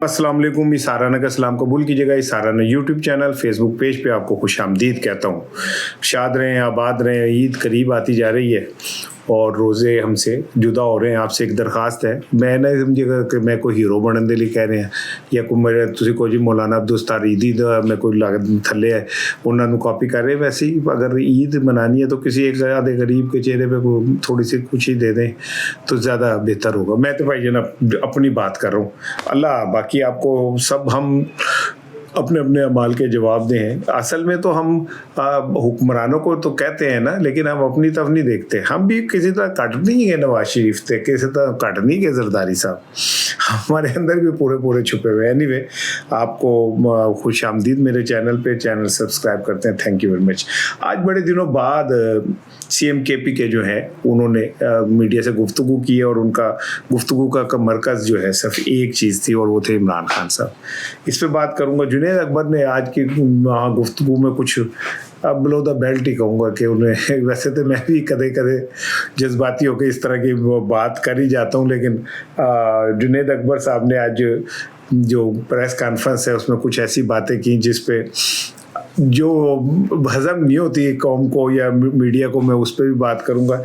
अस्सलाम वालेकुम। इस साराना का सलाम कबूल कीजिएगा। इस साराना यूट्यूब चैनल फेसबुक पेज पे आपको खुशामदीद कहता हूँ। शाद रहें, आबाद रहें। ईद करीब आती जा रही है और रोज़े हमसे जुदा हो रहे हैं। आपसे एक दरख्वास्त है, मैं ना समझिएगा कि मैं कोई हीरो बनने दे लिए कह रहे हैं या कोई मेरे तुसी को जी मौलाना अब्दुल सत्तार ईदी दा मैं कोई थल्ले है उन्होंने कॉपी कर रहे। वैसे ही अगर ईद मनानी है तो किसी एक आधे गरीब के चेहरे पे कोई थोड़ी सी खुशी दे दें तो ज़्यादा बेहतर होगा। मैं तो भाई जनाब अपनी बात कर रहा हूँ, अल्लाह बाकी आपको सब हम अपने अपने अमाल के जवाब दें। असल में तो हम हुक्मरानों को तो कहते हैं ना, लेकिन हम अपनी तरफ नहीं देखते। हम भी किसी तरह कट नहीं है नवाज शरीफ थे, किसी तरह कट नहीं है जरदारी साहब, हमारे अंदर भी पूरे पूरे छुपे हुए। एनीवे आपको खुश आमदीद मेरे चैनल पे। चैनल सब्सक्राइब करते हैं, थैंक यू वेरी मच। आज बड़े दिनों बाद CM KP के जो है उन्होंने मीडिया से गुफ्तगू की है और उनका गुफ्तगू का मरकज़ जो है सिर्फ एक चीज़ थी और वो थे इमरान खान साहब। इस पर बात करूँगा। जुनैद अकबर ने आज की गुफ्तगू में कुछ अब बिलो द बेल्ट ही कहूँगा कि उन्हें, वैसे तो मैं भी कदे कदे जज्बाती होकर इस तरह की बात कर ही जाता हूँ, लेकिन जुनैद अकबर साहब ने आज जो प्रेस कॉन्फ्रेंस है उसमें कुछ ऐसी बातें की जिस पे जो हज़म नहीं होती कौम को या मीडिया को, मैं उस पर भी बात करूंगा।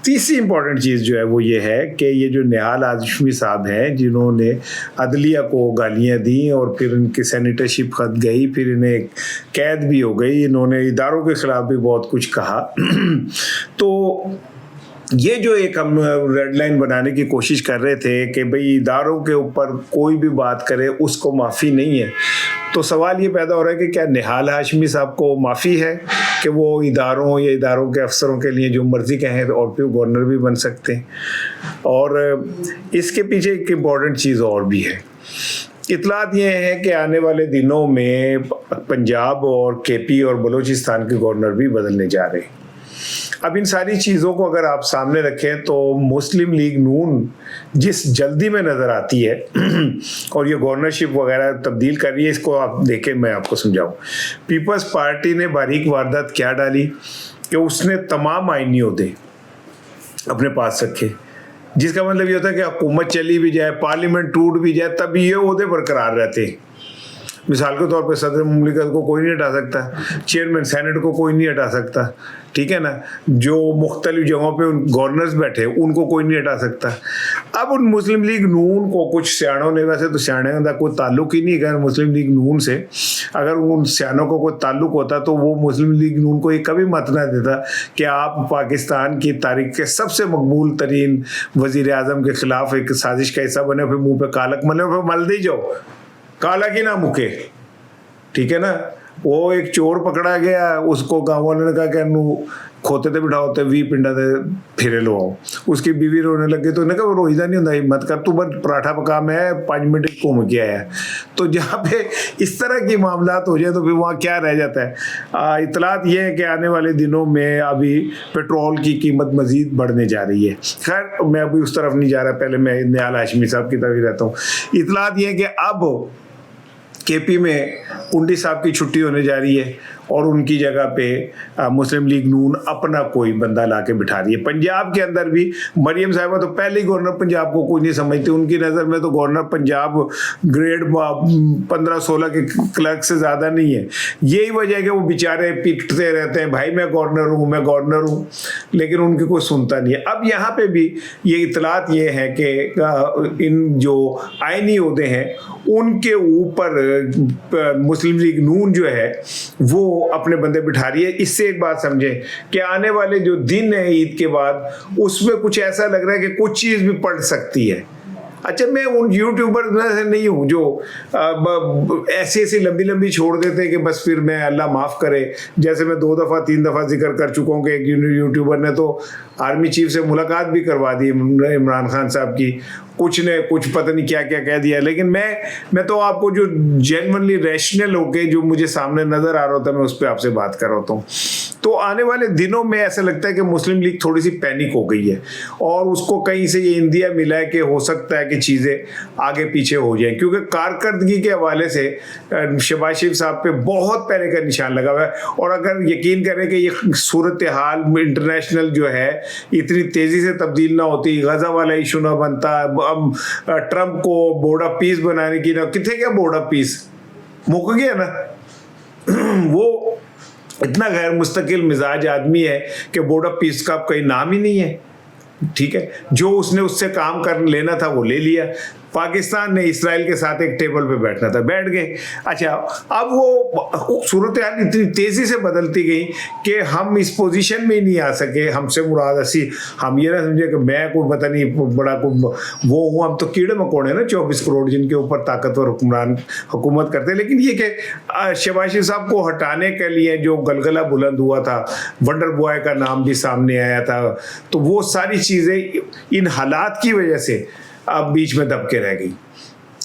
तीसरी इंपॉर्टेंट चीज़ जो है वो ये है कि ये जो निहाल हाशमी साहब हैं जिन्होंने अदलिया को गालियां दी और फिर इनकी सेनेटरशिप खत गई, फिर इन्हें कैद भी हो गई, इन्होंने इदारों के ख़िलाफ़ भी बहुत कुछ कहा तो ये जो एक हम रेड लाइन बनाने की कोशिश कर रहे थे कि भाई इदारों के ऊपर कोई भी बात करे उसको माफ़ी नहीं है, तो सवाल ये पैदा हो रहा है कि क्या निहाल हाशमी साहब को माफ़ी है कि वो इदारों या इदारों के अफसरों के लिए जो मर्ज़ी कहें और फिर गवर्नर भी बन सकते हैं। और इसके पीछे एक इम्पॉर्टेंट चीज़ और भी है। इतलात ये है कि आने वाले दिनों में पंजाब और KP और बलूचिस्तान के गवर्नर भी बदलने जा रहे हैं। अब इन सारी चीज़ों को अगर आप सामने रखें तो मुस्लिम लीग नून जिस जल्दी में नज़र आती है और ये गवर्नरशिप वगैरह तब्दील कर रही है, इसको आप देखें, मैं आपको समझाऊं। पीपल्स पार्टी ने बारीक वारदात क्या डाली कि उसने तमाम आईनी ओहदे अपने पास रखे, जिसका मतलब ये होता है कि हुकूमत चली भी जाए, पार्लियामेंट टूट भी जाए, तब ये ओहदे बरकरार रहते हैं। मिसाल के तौर पे सदर मुमलिकत को कोई नहीं हटा सकता, चेयरमैन सेनेट को कोई नहीं हटा सकता, ठीक है ना, जो मुख्तलिफ जगहों पे गवर्नर्स बैठे उनको कोई नहीं हटा सकता। अब उन मुस्लिम लीग नून को कुछ सियाणों ने, वैसे तो सियाणों का कोई ताल्लुक ही नहीं है मुस्लिम लीग नून से, अगर उन सियाणों को कोई ताल्लुक होता तो वो मुस्लिम लीग नून को ये कभी मत ना देता कि आप पाकिस्तान की तारीख के सबसे मकबूल तरीन वज़ीर आज़म के ख़िलाफ़ एक साजिश का हिस्सा बने, फिर मुँह पे कालक मले, फिर मल दी जाओ, काला की ना मुके, ठीक है ना। वो एक चोर पकड़ा गया, उसको गाँव वालों ने कहा कि अनु खोते ते बिठाओ ते 20 पिंडा ते फिरे लो आओ, उसकी बीवी रोने लगी तो उन्होंने कहा वो रोईदा नहीं होता, हिम्मत कर तू बस पराठा पका, मैं 5 मिनट घूम के आया। तो जहाँ पे इस तरह की मामलात हो जाए तो फिर वहाँ क्या रह जाता है। इतलात ये है कि आने वाले दिनों में अभी पेट्रोल की कीमत मज़ीद बढ़ने जा रही है। खैर मैं अभी उस तरफ नहीं जा रहा, पहले मैं निहाल हाशमी साहब की तरफ ही रहता हूँ। इतलात ये है कि अब KP में कुंडी साहब की छुट्टी होने जा रही है और उनकी जगह पे मुस्लिम लीग नून अपना कोई बंदा ला के बिठा रही है। पंजाब के अंदर भी मरियम साहिबा तो पहले ही गवर्नर पंजाब को कोई नहीं समझती, उनकी नज़र में तो गवर्नर पंजाब ग्रेड 15-16 के क्लर्क से ज़्यादा नहीं है। यही वजह है कि वो बेचारे पिटते रहते हैं, भाई मैं गवर्नर हूँ, लेकिन उनकी कोई सुनता नहीं है। अब यहाँ पे भी ये इतलात ये है कि इन जो आइनी ओहदे हैं उनके ऊपर मुस्लिम लीग नून जो है वो अपने बंदे बिठा रही है। इससे एक बात समझें कि आने वाले जो दिन है ईद के बाद, उसमें कुछ ऐसा लग रहा है कि कुछ चीज़ भी पलट सकती है। अच्छा, मैं उन यूट्यूबर में से नहीं हूँ जो ऐसी लंबी लंबी छोड़ देते हैं कि बस फिर मैं अल्लाह माफ़ करे, जैसे मैं 2 दफ़ा 3 दफ़ा जिक्र कर चुका हूँ कि एक यूट्यूबर ने तो आर्मी चीफ से मुलाकात भी करवा दी इमरान खान साहब की, कुछ ने कुछ पता नहीं क्या क्या कह दिया। लेकिन मैं तो आपको जो जेन्युइनली रैशनल होके जो मुझे सामने नज़र आ रहा होता है मैं उस पर आपसे बात कर रहा हूँ। तो आने वाले दिनों में ऐसा लगता है कि मुस्लिम लीग थोड़ी सी पैनिक हो गई है और उसको कहीं से ये इंदिया मिला है कि हो सकता है कि चीज़ें आगे पीछे हो जाएं, क्योंकि कारकर्दगी के हवाले से शहबाज शरीफ साहब पे बहुत पहले का निशान लगा हुआ है। और अगर यकीन करें कि ये सूरत हाल इंटरनेशनल जो है इतनी तेज़ी से तब्दील ना होती, गज़ा वाला इशू ना बनता, ट्रंप को बोर्ड ऑफ पीस बनाने की ना, कितने क्या बोर्ड ऑफ पीस मुक गया ना। वो इतना गैर मुस्तकिल मिजाज आदमी है कि बोर्ड ऑफ पीस का कोई नाम ही नहीं है। ठीक है, जो उसने उससे काम कर लेना था वो ले लिया। पाकिस्तान ने इसराइल के साथ एक टेबल पे बैठना था, बैठ गए। अच्छा, अब वो सूरत हाल इतनी तेजी से बदलती गई कि हम इस पोजीशन में ही नहीं आ सके। हमसे मुराद असी, हम ये ना समझे कि मैं कोई पता नहीं बड़ा कोई वो हूँ, हम तो कीड़े मकोड़े ना 24 करोड़ जिनके ऊपर ताकतवर हुक्मरान हुकूमत करते। लेकिन ये कि शहबाज शरीफ साहब को हटाने के लिए जो गलगला बुलंद हुआ था, वंडर बॉय का नाम भी सामने आया था, तो वो सारी चीज़ें इन हालात की वजह से अब बीच में दबके रह गई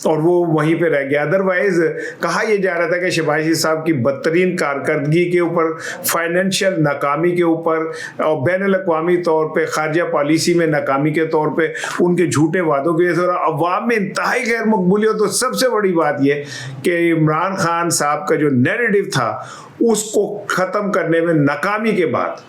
और वो वहीं पे रह गया। अदरवाइज कहा यह जा रहा था कि शहबाज शरीफ साहब की बदतरीन कारकर्दगी के ऊपर, फाइनेंशियल नाकामी के ऊपर और बैनुल-अक़वामी तौर पे खारजा पॉलिसी में नाकामी के तौर पे उनके झूठे वादों की वजह से और अवाम में इंतहाई गैर मकबूलियत। तो सबसे बड़ी बात यह कि इमरान खान साहब का जो नैरेटिव था उसको ख़त्म करने में नाकामी के बाद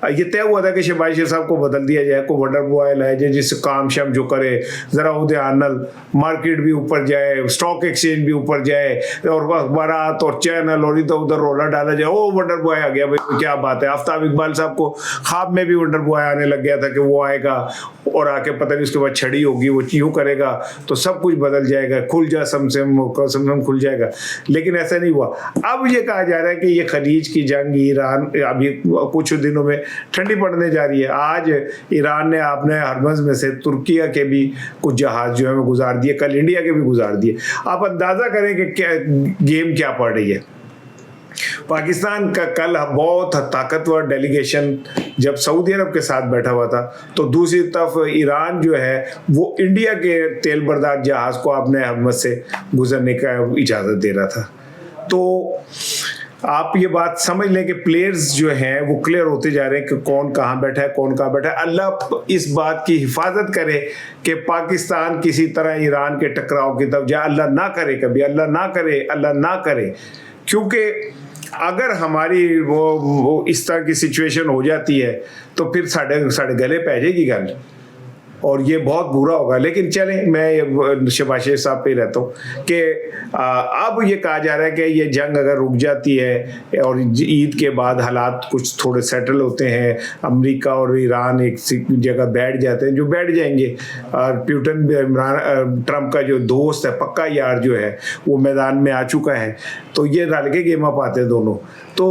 ये तय हुआ था कि शहबाज शरीफ साहब को बदल दिया जाए, को वंडर बॉय लाया जाए जिससे काम शाम जो करे ज़रा उदयानल मार्केट भी ऊपर जाए, स्टॉक एक्सचेंज भी ऊपर जाए और अखबारात और चैनल और इधर उधर रोला डाला जाए। ओ वंडर बॉय आ गया भाई, क्या बात है। आफ्ताब इकबाल साहब को ख्वाब में भी वंडर बॉय आने लग गया था कि वो आएगा और आके पता नहीं उसके बाद छड़ी होगी, वो यूँ करेगा तो सब कुछ बदल जाएगा, खुल जा समसम खुल जाएगा। लेकिन ऐसा नहीं हुआ। अब ये कहा जा रहा है कि ये खलीज की जंग ईरान अभी कुछ दिनों में ठंडी पड़ने जा रही है। आज ईरान ने आपने हरमज़ में से तुर्किया के भी कुछ जहाज जो है वो गुजार दिए, कल इंडिया के भी गुजार दिए। आप अंदाज़ा करें कि क्या गेम क्या पड़ रही है। पाकिस्तान का कल बहुत ताकतवर डेलीगेशन जब सऊदी अरब के साथ बैठा हुआ था, तो दूसरी तरफ ईरान जो है वो इंडिया के तेल बरदार जहाज़ को अपने हरमज़ से गुजरने का इजाज़त दे रहा था। तो आप ये बात समझ लें कि प्लेयर्स जो हैं वो क्लियर होते जा रहे हैं कि कौन कहाँ बैठा है, कौन कहाँ बैठा है। अल्लाह इस बात की हिफाजत करे कि पाकिस्तान किसी तरह ईरान के टकराव की तरफ जाए। अल्लाह ना करे, कभी अल्लाह ना करे, अल्लाह ना करे। क्योंकि अगर हमारी वो इस तरह की सिचुएशन हो जाती है तो फिर साढ़े गले पै जाएगी गल और ये बहुत बुरा होगा। लेकिन चलें, मैं शहबाज शरीफ साहब पे रहता हूँ कि अब ये कहा जा रहा है कि ये जंग अगर रुक जाती है और ईद के बाद हालात कुछ थोड़े सेटल होते हैं, अमेरिका और ईरान एक जगह बैठ जाते हैं, जो बैठ जाएंगे। पुतिन इमरान ट्रंप का जो दोस्त है, पक्का यार जो है, वो मैदान में आ चुका है, तो ये रल के गेम अप आते हैं दोनों। तो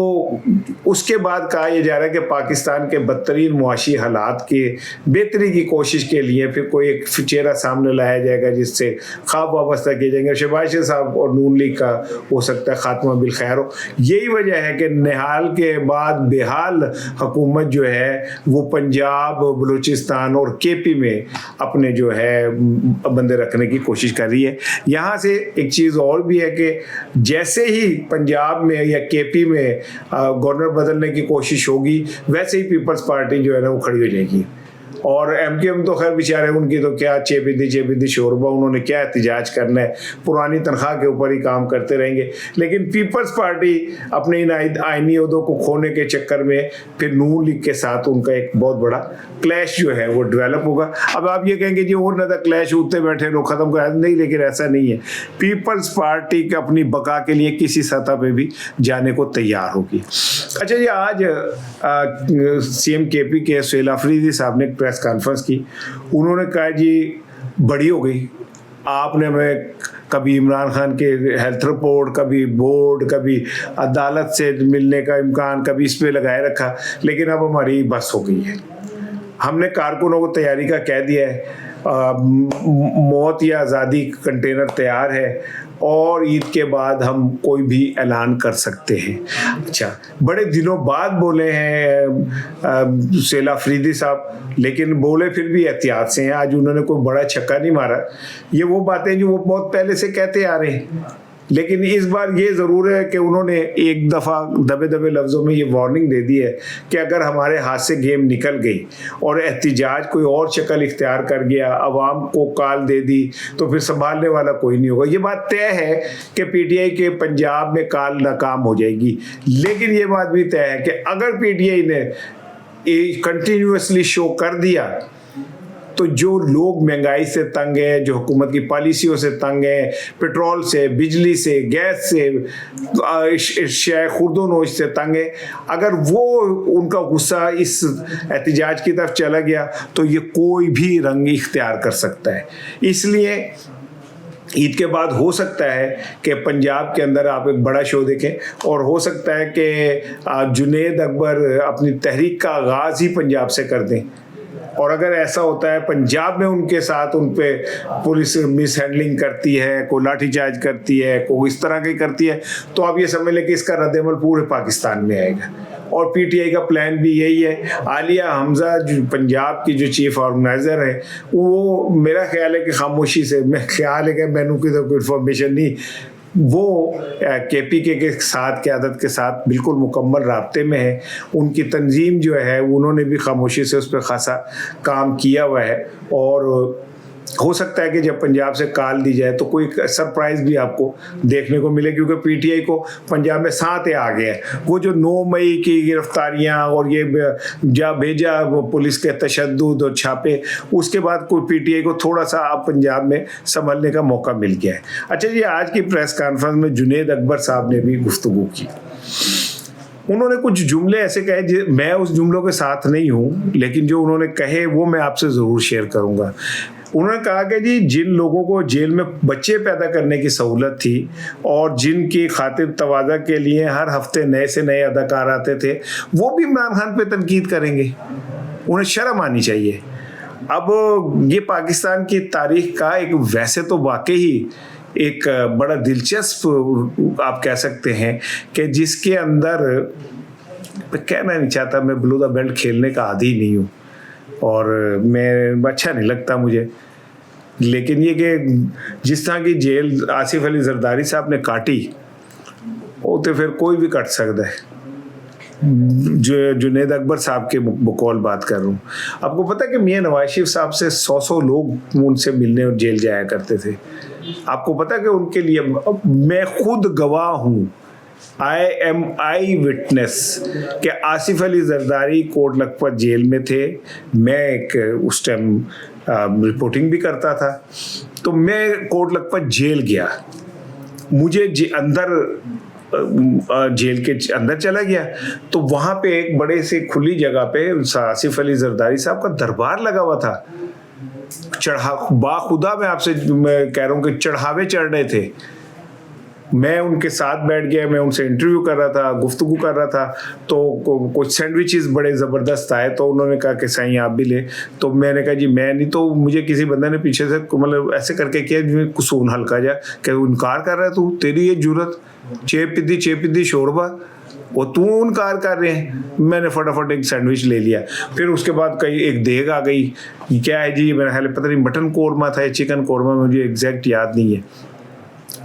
उसके बाद कहा यह जा रहा है कि पाकिस्तान के बदतरीन मुआशी हालात के बेहतरी की कोशिश के लिए फिर कोई एक चेहरा सामने लाया जाएगा जिससे ख्वाब वाबस्ता किए जाएंगे। शहबाज शरीफ साहब और नून लीग का हो सकता है खात्मा बिल खैर हो। यही वजह है कि निहाल के बाद बेहाल हुकूमत जो है वो पंजाब, बलूचिस्तान और केपी में अपने जो है बंदे रखने की कोशिश कर रही है। यहाँ से एक चीज़ और भी है कि जैसे ही पंजाब में या केपी में गवर्नर बदलने की कोशिश होगी, वैसे ही पीपल्स पार्टी जो है ना वो खड़ी हो जाएगी। और एमकेएम तो खैर बेचारे, उनकी तो क्या चेपिदी शोरबा, उन्होंने क्या एहतजाज करना है, पुरानी तनख्वाह के ऊपर ही काम करते रहेंगे। लेकिन पीपल्स पार्टी अपने इन आइनी उहदों को खोने के चक्कर में फिर नून लीग के साथ उनका एक बहुत बड़ा क्लैश जो है वो डेवलप होगा। अब आप ये कहेंगे जी और ना क्लैश उठते बैठे लोग ख़त्म कर नहीं, लेकिन ऐसा नहीं है। पीपल्स पार्टी के अपनी बका के लिए किसी सतह पर भी जाने को तैयार होगी। अच्छा जी, आज सीएम केपी के सुहेल अफरीदी साहब ने प्रेस कॉन्फ्रेंस की। उन्होंने कहा जी बड़ी हो गई, आपने हमें कभी इमरान खान के हेल्थ रिपोर्ट, कभी बोर्ड, कभी अदालत से मिलने का इम्कान, कभी इस पे लगाए रखा, लेकिन अब हमारी बस हो गई है। हमने कारकुनों को तैयारी का कह दिया है, मौत या आज़ादी कंटेनर तैयार है और ईद के बाद हम कोई भी ऐलान कर सकते हैं। अच्छा, बड़े दिनों बाद बोले हैं सुहेल अफरीदी साहब, लेकिन बोले फिर भी एहतियात से हैं। आज उन्होंने कोई बड़ा छक्का नहीं मारा। ये वो बातें जो वो बहुत पहले से कहते आ रहे हैं, लेकिन इस बार ये ज़रूर है कि उन्होंने एक दफ़ा दबे दबे लफ्ज़ों में ये वार्निंग दे दी है कि अगर हमारे हाथ से गेम निकल गई और एहतिजाज कोई और शक्ल इख्तियार कर गया, अवाम को काल दे दी, तो फिर संभालने वाला कोई नहीं होगा। ये बात तय है कि पीटीआई के पंजाब में काल नाकाम हो जाएगी। लेकिन ये बात भी तय है कि अगर पीटीआई ने कंटिन्यूसली शो कर दिया तो जो लोग महंगाई से तंग है, जो हुकूमत की पॉलिसियों से तंग है, पेट्रोल से, बिजली से, गैस से, शय खुर्दो नोश से तंग है, अगर वो उनका गुस्सा इस एहतिजाज की तरफ चला गया तो ये कोई भी रंग इख्तियार कर सकता है। इसलिए ईद के बाद हो सकता है कि पंजाब के अंदर आप एक बड़ा शो देखें और हो सकता है कि जुनेद अकबर अपनी तहरीक का आगाज़ ही पंजाब से कर दें। और अगर ऐसा होता है पंजाब में उनके साथ उन पे पुलिस मिस हैंडलिंग करती है, कोई लाठीचार्ज करती है, कोई इस तरह की करती है, तो आप ये समझ लें कि इसका रद्द-ए-अमल पूरे पाकिस्तान में आएगा। और पीटीआई का प्लान भी यही है। आलिया हमजा जो पंजाब की जो चीफ ऑर्गेनाइजर है, वो मेरा ख्याल है कि खामोशी से, मैं ख्याल है कि मैंने कोई इन्फॉर्मेशन नहीं, वो केपीके के साथ, क़यादत के साथ बिल्कुल मुकम्मल राब्ते में है। उनकी तंजीम जो है उन्होंने भी खामोशी से उस पर खासा काम किया हुआ है। और हो सकता है कि जब पंजाब से कॉल दी जाए तो कोई सरप्राइज भी आपको देखने को मिले, क्योंकि पीटीआई को पंजाब में साथ आ गए हैं। वो जो 9 मई की गिरफ्तारियां और ये जा भेजा वो पुलिस के तशद्दुद और छापे, उसके बाद कोई पीटीआई को थोड़ा सा अब पंजाब में संभलने का मौका मिल गया है। अच्छा जी, आज की प्रेस कॉन्फ्रेंस में जुनेद अकबर साहब ने भी गुफ्तगू की। उन्होंने कुछ जुमले ऐसे कहे, मैं उस जुमलों के साथ नहीं हूँ, लेकिन जो उन्होंने कहे वो मैं आपसे ज़रूर शेयर करूँगा। उन्होंने कहा कि जी जिन लोगों को जेल में बच्चे पैदा करने की सहूलत थी और जिनकी खातिर तवाज़ा के लिए हर हफ्ते नए से नए अदाकार आते थे, वो भी इमरान खान पे तनकीद करेंगे। उन्हें शर्म आनी चाहिए। अब ये पाकिस्तान की तारीख का एक, वैसे तो वाकई ही एक बड़ा दिलचस्प आप कह सकते हैं कि जिसके अंदर, मैं कहना नहीं चाहता, मैं बिलो द बेल्ट खेलने का आदी नहीं हूँ और मैं अच्छा नहीं लगता मुझे, लेकिन ये कि जिस तरह की जेल आसिफ अली जरदारी साहब ने काटी, वो तो फिर कोई भी कट सकता है। जो जुनेद अकबर साहब के बकौल बात कर रहा हूँ। आपको पता है कि मियां नवाज शरीफ साहब से 100 लोग उनसे मिलने और जेल जाया करते थे। आपको पता है कि उनके लिए मैं खुद गवाह हूँ, आई एम आई विटनेस, कि आसिफ अली जरदारी कोट लखपत जेल में थे। मैं एक उस टाइम रिपोर्टिंग भी करता था, तो मैं कोट लखपत जेल गया। मुझे अंदर जेल के अंदर चला गया तो वहाँ पे एक बड़े से खुली जगह पे आसिफ अली जरदारी साहब का दरबार लगा हुआ था। बाखुदा मैं आपसे मैं कह रहा हूँ कि चढ़ावे चढ़ रहे थे। मैं उनके साथ बैठ गया, मैं उनसे इंटरव्यू कर रहा था, गुफ्तगू कर रहा था, तो कुछ सैंडविचेस बड़े ज़बरदस्त आए, तो उन्होंने कहा कि साईं आप भी ले। तो मैंने कहा जी मैं नहीं, तो मुझे किसी बंदे ने पीछे से मतलब ऐसे करके किया, कुसून हल्का जा कि इनकार कर रहा है तू, तेरी ये जुर्रत, चेपिद्दी शोरबा, वो तू इनकार कर रहे हैं। मैंने फटाफट एक सैंडविच ले लिया। फिर उसके बाद कई एक देग आ गई, क्या है जी, मेरा ख्याल पता नहीं मटन कौरमा था या चिकन कौरमा, मुझे एग्जैक्ट याद नहीं है।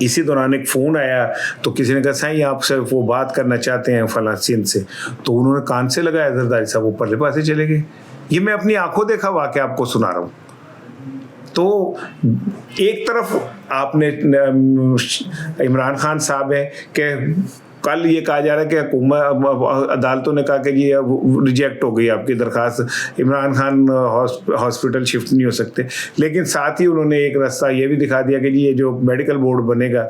इसी दौरान एक फ़ोन आया, तो किसी ने कहा साईं आपसे वो बात करना चाहते हैं फलां सिंध से, तो उन्होंने कान से लगाया, जरदारी साहब वो परले पासे चले गए। ये मैं अपनी आंखों देखा वाक़या आपको सुना रहा हूँ। तो एक तरफ आपने इमरान खान साहब है कि कल ये कहा जा रहा है कि हुकूमत अदालतों ने कहा कि ये रिजेक्ट हो गई आपकी दरख्वास्त, इमरान खान हॉस्पिटल शिफ्ट नहीं हो सकते। लेकिन साथ ही उन्होंने एक रास्ता ये भी दिखा दिया कि जी ये जो मेडिकल बोर्ड बनेगा,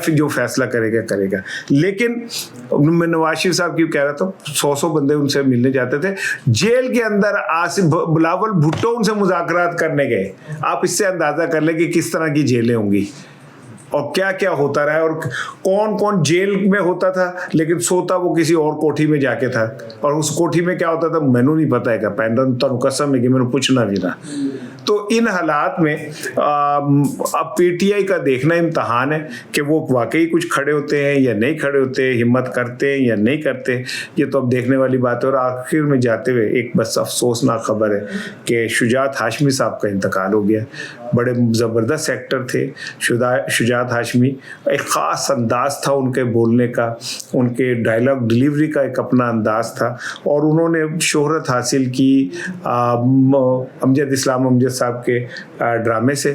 जो फैसला करेगा। लेकिन मैं नवाज शरीफ साहब की कह रहा था, 100 बंदे उनसे मिलने जाते थे। जेल के अंदर आसिफ बिलावल भुट्टो उनसे मुज़ाकरात करने गए। आप इससे अंदाज़ा कर लें कि किस तरह की जेलें होंगी और क्या क्या होता रहा है, और कौन कौन जेल में होता था लेकिन सोता वो किसी और कोठी में जाके था। और उस कोठी में क्या होता था मैनू नहीं पता है, पैंडन तो कसम है कि मैंने पूछना भी ना। तो इन हालात में अब पीटीआई का देखना इम्तहान है कि वो वाकई कुछ खड़े होते हैं या नहीं खड़े होते, हिम्मत करते हैं या नहीं करते, ये तो अब देखने वाली बात है। और आखिर में जाते हुए एक बस अफसोसनाक खबर है कि शुजात हाशमी साहब का इंतकाल हो गया। बड़े ज़बरदस्त एक्टर थे शुजात हाशमी। एक ख़ास अंदाज़ था उनके बोलने का, उनके डायलॉग डिलीवरी का एक अपना अंदाज़ था, और उन्होंने शोहरत हासिल की अमजद इस्लाम अमजद साहब के ड्रामे से।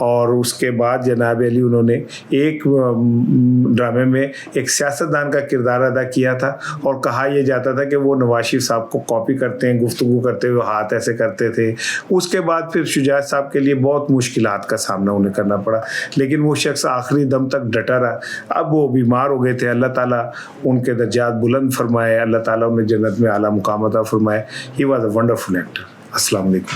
और उसके बाद जनाब अली उन्होंने एक ड्रामे में एक सियासतदान का किरदार अदा किया था और कहा यह जाता था कि वो नवाज शरीफ साहब को कॉपी करते हैं, गुफ्तगू करते हुए हाथ ऐसे करते थे। उसके बाद फिर शुजात साहब के लिए बहुत मुश्किलात का सामना उन्हें करना पड़ा, लेकिन वो शख्स आखिरी दम तक डटा रहा। अब वो बीमार हो गए थे, अल्लाह ताला उनके दर्जात बुलंद फरमाए, अल्लाह ताला उन्हें जन्नत में आला मुकाम अता फरमाए। He was a wonderful actor. अस्सलाम वालेकुम।